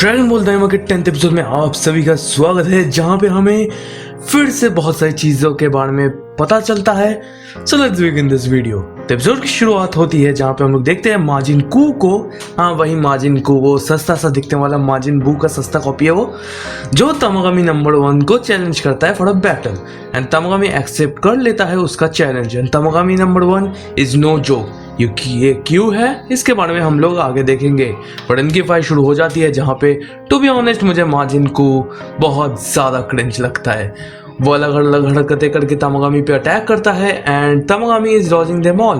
Dragon ball दाइमा के 10th episode में आप सभी का स्वागत है, जहां पे हमें फिर से बहुत सारी चीजों के बारे में पता चलता है। So let's begin this video. तो एपिसोड की शुरुआत होती है जहां पे हम लोग देखते हैं माजिन कू को। हाँ, वही माजिन कू, वो सस्ता सा दिखने वाला माजिन बू का सस्ता कॉपी है वो, जो तमागामी नंबर 1 को चैलेंज करता है for a battle and Tamagami accept कर लेता है उसका challenge and Tamagami number 1 is no joke. ये क्यों है इसके बारे में हम लोग आगे देखेंगे, पर इनकी फाइट शुरू हो जाती है जहाँ पे टू बी ऑनेस्ट मुझे माजिन को बहुत ज़्यादा क्रिंज लगता है। वो अलग अलग हरकतें करके तमागामी पे अटैक करता है and Tamagami is dodging them all,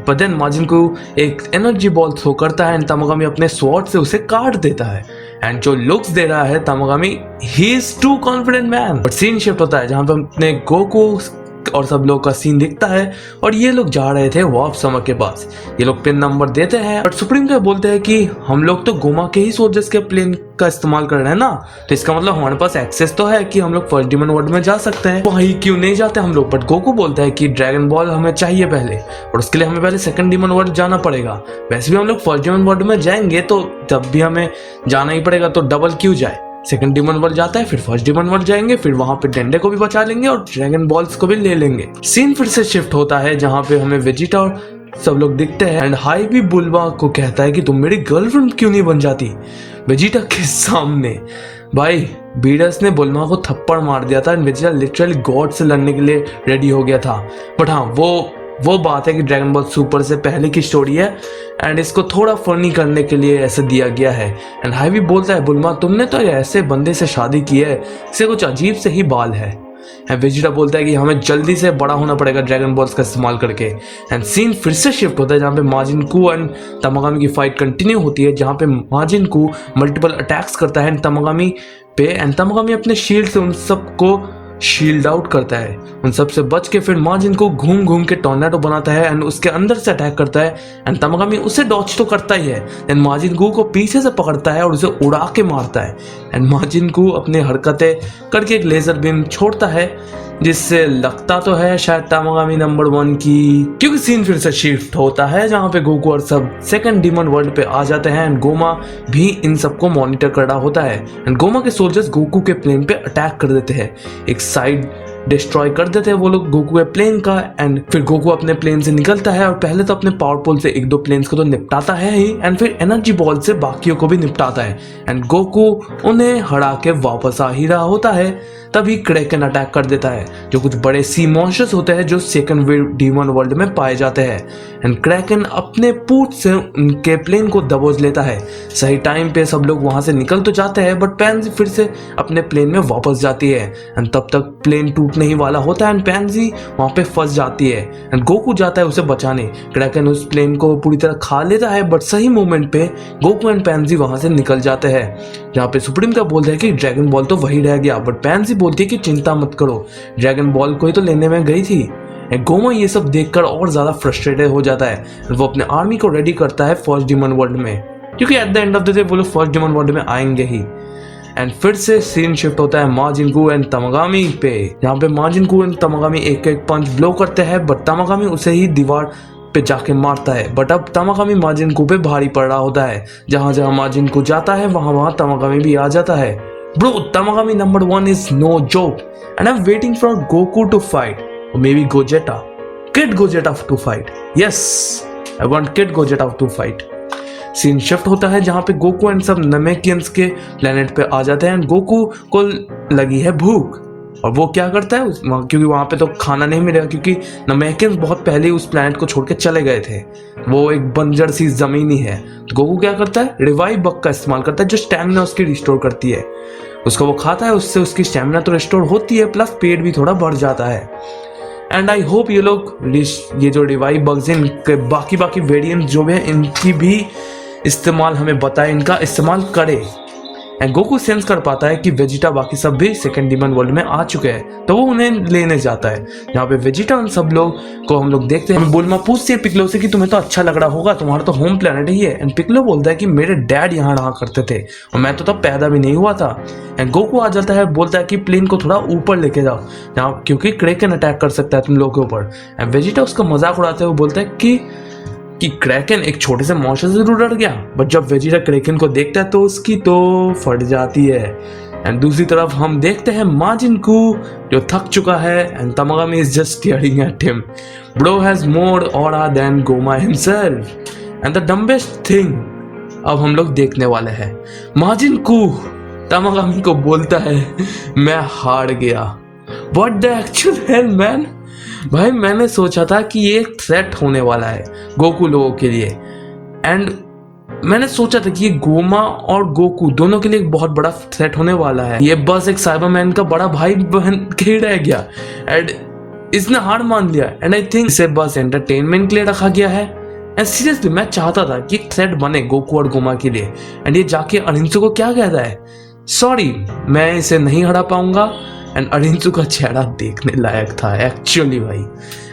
but then Majin को एक एनर्जी बॉल थ्रो करता है एंड तमागामी अपने स्वॉर्ड से उसे काट देता है एंड जो लुक्स दे रहा है Tamagami, he is too confident man. But scene shift होता है जहाँ पे अपने गोकू और सब लोग का सीन दिखता है और ये लोग जा रहे थे वार्प समर के पास। ये लोग पिन नंबर देते हैं बट सुप्रीम का बोलते हैं कि हम लोग तो गोमा के ही सोल्जर्स के प्लेन का इस्तेमाल कर रहे हैं ना, तो इसका मतलब हमारे पास एक्सेस तो है कि हम लोग फर्स्ट डिमन वर्ल्ड में जा सकते हैं, वहीं क्यों नहीं जाते हम लोग। बट गोकू बोलता है कि ड्रैगन बॉल हमें चाहिए पहले और उसके लिए हमें पहले सेकंड डिमन वर्ल्ड जाना पड़ेगा। वैसे भी हम लोग फर्स्ट डिमन वर्ल्ड में जाएंगे तो तब भी हमें जाना ही पड़ेगा, तो डबल क्यों जाए। सेकंड डिमन वर्ल्ड जाता है, फिर फर्स्ट डिमन वर्ल्ड जाएंगे, फिर वहां पे डेंडे को भी बचा लेंगे और ड्रैगन बॉल्स को भी ले लेंगे। सीन फिर से शिफ्ट होता है जहां पे हमें वेजिटा और सब लोग दिखते हैं एंड हाई भी बुलवा को कहता है कि तुम मेरी गर्लफ्रेंड क्यों नहीं बन जाती वेजिटा के सामने। भाई बीडस ने बुलमा को थप्पड़ मार दिया था एंड वेजिटा लिटरली गॉड से लड़ने के लिए रेडी हो गया था। बट हाँ, वो बात है कि ड्रैगन बॉल सुपर से पहले की स्टोरी है एंड इसको थोड़ा फनी करने के लिए ऐसे दिया गया है। एंड हाईवी बोलता है बुलमा तुमने तो ऐसे बंदे से शादी की है, इसे कुछ अजीब से ही बाल है। एंड वेजिटा बोलता है कि हमें जल्दी से बड़ा होना पड़ेगा ड्रैगन बॉल्स का इस्तेमाल करके। एंड सीन फिर से शिफ्ट होता है जहाँ पे माजिन कू एंड तमागामी की फाइट कंटिन्यू होती है, जहाँ पे माजिन कू मल्टीपल अटैक्स करता है तमागामी पे एंड तमागामी अपने शील्ड से उन सबको शील्ड आउट करता है। उन सब से बच के फिर माजिन को घूम घूम के टॉर्नेडो बनाता है एंड उसके अंदर से अटैक करता है एंड तमागामी उसे डॉच तो करता ही है एंड माजिन को पीछे से पकड़ता है और उसे उड़ा के मारता है एंड माजिन को अपनी हरकतें करके एक लेजर बीम छोड़ता है, जिससे लगता तो है शायद तमागामी नंबर 1 की, क्योंकि सीन फिर से शिफ्ट होता है जहाँ पे गोकू और सब सेकंड डिमन वर्ल्ड पे आ जाते हैं एंड गोमा भी इन सबको मॉनिटर कर रहा होता है एंड गोमा के सोल्जर्स गोकू के प्लेन पे अटैक कर देते हैं, एक साइड डिस्ट्रॉय कर देते हैं वो लोग गोकू के प्लेन का एंड फिर गोकू अपने प्लेन से निकलता है और पहले तो अपने पावर पोल से 1-2 प्लेन्स को तो निपटाता है ही एंड फिर एनर्जी बॉल से बाकियों को भी निपटाता है एंड गोकू उन्हें हरा के वापस आ ही रहा होता है, तभी क्रैकन अटैक कर देता है जो कुछ बड़े सी मॉन्स्टर्स होते हैं जो सेकंड डिमन वर्ल्ड में पाए जाते हैं एंड क्रैकन अपने पूंछ से उनके प्लेन को दबोच लेता है। सही टाइम पे सब लोग वहां से निकल तो जाते हैं बट पैंजी फिर से अपने प्लेन में वापस जाती है एंड तब तक प्लेन टूटने ही वाला होता है एंड पैंजी वहां पे फंस जाती है एंड गोकू जाता है उसे बचाने। क्रैकन उस प्लेन को पूरी तरह खा लेता है बट सही मोमेंट पे गोकू एंड पैंजी वहां से निकल जाते हैं, जहाँ पे सुप्रीम का बोलता है कि ड्रैगन बॉल तो वही रह गया, बट पैंजी बोलती है कि चिंता मत करो, ड्रैगन बॉल को ही तो लेने में गई थी। गोमा ये सब देखकर और ज्यादा फ्रस्ट्रेटेड हो जाता है, वो अपने आर्मी को रेडी करता है फर्स्ट डिमन वर्ल्ड में, क्योंकि at the end of the day वो लोग फर्स्ट डिमन वर्ल्ड में आएंगे ही। एंड फिर से सीन शिफ्ट होता है माजिन कू एंड तमागामी पे, जहाँ पे माजिन कू एंड तमागामी एक पंच ब्लो करते हैं बट तमागामी उसे ही दीवार पे जाके मारता है। बट अब तमागामी माजिन कू पे भारी पड़ रहा होता है, जहाँ जहाँ माजिन कू जाता है वहां तमागामी भी आ जाता है। Bro, Tamagami number 1 is no joke and I'm waiting for Goku to fight or maybe Gogeta. Kid Gogeta to fight. Yes, I want Kid Gogeta to fight. Scene shift होता है जहाँ पे गोकू एंड सब नमेकियंस के planet पे आ जाते हैं and Goku को लगी है भूख और वो क्या करता है क्योंकि वहाँ पे तो खाना नहीं मिलेगा, क्योंकि नमेकियंस बहुत पहले उस प्लेनेट को छोड़ के चले गए थे, वो एक बंजर सी जमीन ही है। तो गोकू क्या करता है, रिवाइव बग का इस्तेमाल करता है जो स्टैमिना उसकी रिस्टोर करती है, उसको वो खाता है, उससे उसकी स्टैमिना तो रिस्टोर होती है प्लस पेट भी थोड़ा बढ़ जाता है। एंड आई होप ये लोग ये जो रिवाइव बग्स हैं इनके बाकी वेरिएंट जो भी है इनकी भी इस्तेमाल हमें बताए, इनका इस्तेमाल करे एंड गोकू सेंस कर पाता है कि वेजिटा बाकी सब भी सेकंड डिमन वर्ल्ड में आ चुके हैं, तो वो उन्हें लेने जाता है, जहाँ पे वेजिटा उन सब लोग को हम लोग देखते हैं। बुलमा पूछती है पिकलो से कि तुम्हें तो अच्छा लग रहा होगा, तुम्हारा तो होम प्लेनेट ही है एंड पिकलो बोलता है कि मेरे डैड यहाँ रहा करते थे और मैं तो तब पैदा भी नहीं हुआ था एंड गोकू आ जाता है, बोलता है कि प्लेन को थोड़ा ऊपर लेके जाओ जहाँ क्योंकि क्रैकन अटैक कर सकता है तुम लोगों के ऊपर एंड वेजिटा उसका मजाक उड़ाते हुए बोलता है कि कि क्रैकन एक छोटे से मॉन्स्टर से जरूर डर गया, बट जब वेजिटा क्रैकन को देखता है तो उसकी तो फट जाती है। एंड दूसरी तरफ हम देखते हैं माजिन कू जो थक चुका है and Tamagami is just staring at him. Bro has more aura than Goma himself and the dumbest thing अब हम लोग देखने वाले हैं। माजिन कू तमागामी को बोलता है मैं हार गया। What the actual hello man. भाई मैंने सोचा था कि ये एक थ्रेट होने वाला है गोकू लोगों के लिए, एंड मैंने सोचा था कि ये गोमा और गोकू दोनों के लिए एक बहुत बड़ा थ्रेट होने वाला है। ये बस एक साइबरमैन का बड़ा भाई बहन के ही रह गया एंड इसने हार मान लिया। एंड आई थिंक इसे बस एंटरटेनमेंट के लिए रखा गया है। एंड सीरियसली मैं चाहता था कि एक थ्रेट बने गोकू और गोमा के लिए। एंड ये जाके अरिंसु को क्या कहता है, सॉरी मैं इसे नहीं हरा पाऊंगा। एंड अरिंसु का चेहरा देखने लायक था एक्चुअली भाई।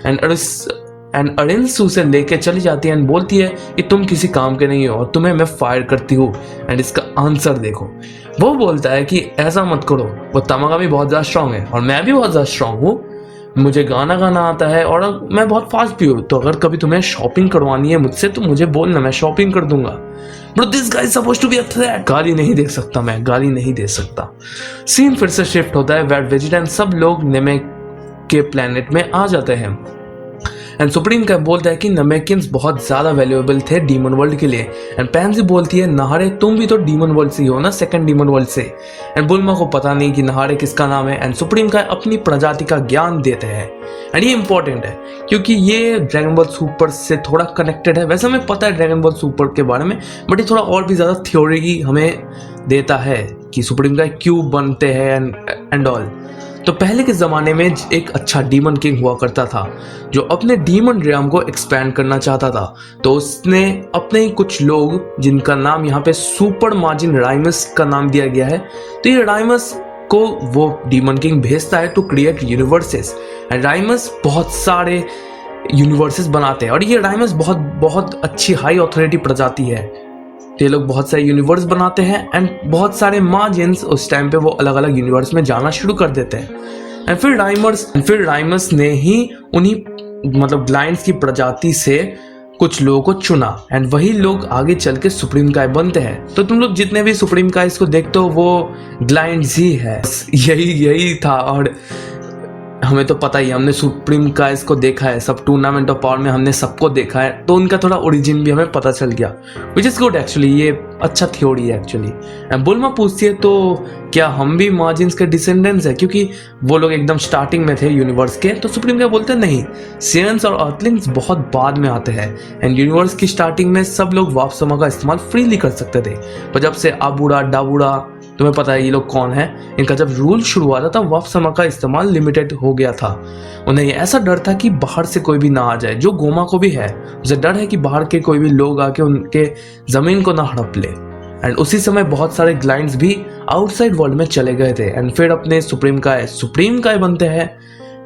एंड अरिंसु से लेके चली जाती है एंड बोलती है कि तुम किसी काम के नहीं हो और तुम्हें मैं फायर करती हूँ। एंड इसका आंसर देखो, वो बोलता है कि ऐसा मत करो, वो तमागामी बहुत ज़्यादा स्ट्रांग है और मैं भी बहुत ज़्यादा स्ट्रांग हूँ, मुझे गाना गाना आता है और मैं बहुत फास्ट भी हूँ, तो अगर कभी तुम्हें शॉपिंग करवानी है मुझसे तो मुझे बोलना, मैं शॉपिंग कर दूंगा। Bro, this guy is supposed to be a threat. गाली नहीं दे सकता, मैं गाली नहीं दे सकता। सीन फिर से शिफ्ट होता है वेट वेजिटा एंड सब लोग नेमेक के प्लेनेट में आ जाते हैं। एंड सुप्रीम का बोलता है कि नमेकिन्स बहुत ज्यादा वैल्यूएबल थे डीमन वर्ल्ड के लिए। एंड पैंसी बोलती है नहारे तुम भी तो डीमन वर्ल्ड से ही हो ना, सेकंड डीमन वर्ल्ड से। एंड बुल्मा को पता नहीं कि नहारे किसका नाम है। एंड सुप्रीम का अपनी प्रजाति का ज्ञान देते हैं एंड ये इंपॉर्टेंट है क्योंकि ये ड्रैगन बॉल सुपर से थोड़ा कनेक्टेड है। वैसे हमें पता है ड्रैगन बॉल सुपर के बारे में, बट ये थोड़ा और भी ज्यादा थ्योरी हमें देता है कि सुप्रीम का क्यों बनते हैं एंड ऑल। तो पहले के ज़माने में एक अच्छा डीमन किंग हुआ करता था जो अपने डीमन रियम को एक्सपैंड करना चाहता था। तो उसने अपने ही कुछ लोग जिनका नाम यहाँ पे सुपर माजिन राइमस का नाम दिया गया है, तो ये राइमस को वो डीमन किंग भेजता है टू क्रिएट यूनिवर्सेस। एंड राइमस बहुत सारे यूनिवर्सेस बनाते हैं और ये राइमस बहुत अच्छी हाई ऑथोरिटी प्रजाति है। ये लोग बहुत सारे यूनिवर्स बनाते हैं एंड बहुत सारे माजिन्स उस टाइम पे वो अलग अलग यूनिवर्स में जाना शुरू कर देते हैं। एंड फिर राइमस ने ही उन्हीं मतलब ग्लाइंड्स की प्रजाति से कुछ लोगों को चुना एंड वही लोग आगे चल के सुप्रीम काय बनते हैं। तो तुम लोग जितने भी सुप्रीम काइस को देखते हो वो ग्लाइंड्स ही है, यही था। और हमें तो पता ही, हमने सुप्रीम काइस को देखा है, सब टूर्नामेंट ऑफ पावर में हमने सबको देखा है, तो उनका थोड़ा ओरिजिन भी हमें पता चल गया, विच इज़ गुड एक्चुअली। ये अच्छा थ्योरी है एक्चुअली। बुल्मा पूछती है तो क्या हम भी मार्जिन्स के डिसेंडेंट्स हैं, क्योंकि वो लोग एकदम स्टार्टिंग में थे यूनिवर्स के। तो सुप्रीम क्या बोलते हैं नहीं, सियंस और अर्थलिंग्स बहुत बाद में आते हैं एंड यूनिवर्स की स्टार्टिंग में सब लोग वापसमा का इस्तेमाल फ्रीली कर सकते थे, पर जब से आबूड़ा डाबूड़ा, तुम्हें पता है ये लोग कौन है, इनका जब रूल शुरू हुआ था तब वापसमा का इस्तेमाल लिमिटेड हो गया था। उन्हें ये ऐसा डर था कि बाहर से कोई भी ना आ जाए, जो गोमा को भी है, उसे डर है कि बाहर के कोई भी लोग आके उनके जमीन को ना हड़प ले। एंड उसी समय बहुत सारे ग्लाइंड्स भी आउटसाइड वर्ल्ड में चले गए थे एंड फिर अपने सुप्रीम काय बनते हैं।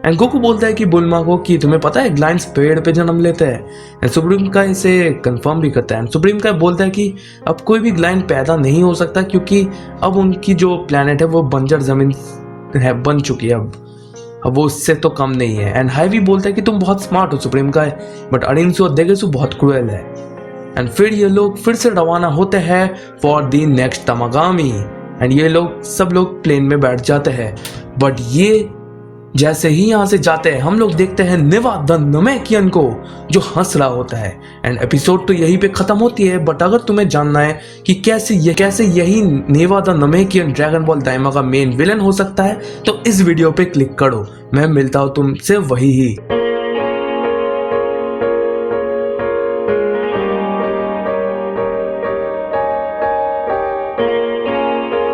एंड गोकू बोलता है कि बुल्मा को कि तुम्हें पता है ग्लाइंड्स पेड़ पे जन्म लेते हैं। एंड सुप्रीम काय इसे कंफर्म भी करता है एंड सुप्रीम काय बोलता है कि अब कोई भी ग्लाइंड पैदा नहीं हो सकता क्योंकि अब उनकी जो प्लेनेट है वो बंजर जमीन है, बन चुकी है, अब वो उससे तो कम नहीं है। एंड हाईवी बोलता है कि तुम बहुत स्मार्ट हो सुप्रीम काय, बट अरिंसु और देगेसु बहुत क्रूएल है। एंड फिर ये लोग फिर से रवाना होते हैं फॉर दी नेक्स्ट तमागामी। एंड ये लोग सब लोग प्लेन में बैठ जाते हैं, बट ये जैसे ही यहाँ से जाते हैं हम लोग देखते हैं नेवा द नमेकियन को जो हंस रहा होता है। एंड एपिसोड तो यहीं पे खत्म होती है, बट अगर तुम्हें जानना है कि कैसे यही नेवा द नमेकियन ड्रैगन बॉल दाइमा का मेन विलन हो सकता है तो इस वीडियो पे क्लिक करो। मैं मिलता हूँ तुमसे वही ही।